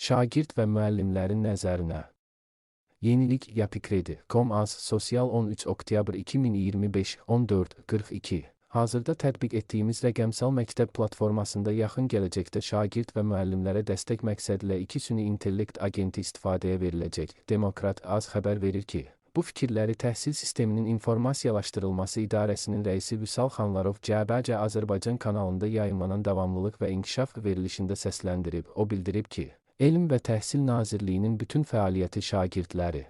Şagird və müəllimlərin nəzərinə. Yenilik Yapikredi.com az sosial 13 oktyabr 2025 14:42. Hazırda tətbiq etdiyimiz rəqəmsal məktəb platformasında yaxın gələcəkdə şagird və müəllimlərə dəstək məqsədilə 2 süni intellekt agenti istifadəyə veriləcək. Demokrat az xəbər verir ki, bu fikirləri Təhsil Sisteminin İnformasiyalaşdırılması İdarəsinin rəisi Vüsal Xanlarov Cəbəcə Azərbaycan kanalında yayımlanan davamlılıq və inkişaf verilişində səsləndirib. O bildirib ki, Elm və Təhsil Nazirliyinin bütün fəaliyyəti şagirdləri,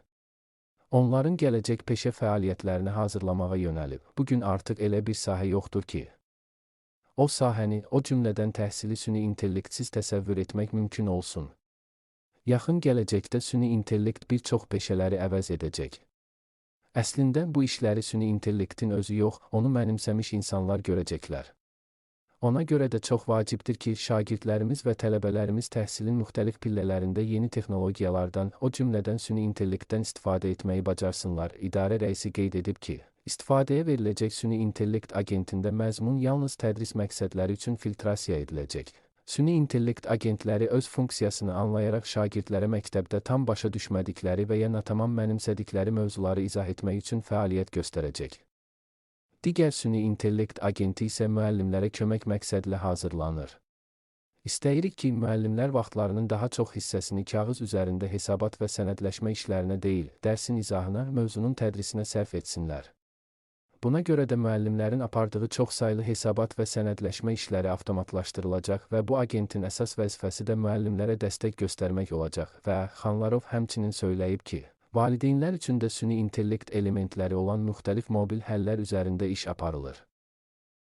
onların gələcək peşə fəaliyyətlərini hazırlamağa yönəlib. Bugün artıq elə bir sahə yoxdur ki, o sahəni, o cümlədən təhsili süni intellektsiz təsəvvür etmək mümkün olsun. Yaxın gələcəkdə süni intellekt bir çox peşələri əvəz edəcək. Əslində bu işləri süni intellektin özü yox, onu mənimsəmiş insanlar görəcəklər. Ona görə də çox vacibdir ki, şagirdlərimiz və tələbələrimiz təhsilin müxtəlif pillələrində yeni texnologiyalardan, o cümlədən süni intellektdən istifadə etməyi bacarsınlar. İdarə rəisi qeyd edib ki, istifadəyə veriləcək süni intellekt agentində məzmun yalnız tədris məqsədləri üçün filtrasiya ediləcək. Süni intellekt agentləri öz funksiyasını anlayaraq şagirdlərə məktəbdə tam başa düşmədikləri və ya natamam mənimsədikləri mövzuları izah etmək üçün fəaliyyət göstərəcək. Digər süni intellekt agenti isə müəllimlərə kömək məqsədilə hazırlanır. İstəyirik ki, müəllimlər vaxtlarının daha çox hissəsini kağız üzərində hesabat və sənədləşmə işlərinə deyil, dərsin izahına, mövzunun tədrisinə sərf etsinlər. Buna görə də müəllimlərin apardığı çoxsaylı hesabat və sənədləşmə işləri avtomatlaşdırılacaq və bu agentin əsas vəzifəsi də müəllimlərə dəstək göstərmək olacaq və Xanlarov həmçinin söyləyib ki, valideynlər üçün də süni intellekt elementləri olan müxtəlif mobil həllər üzərində iş aparılır.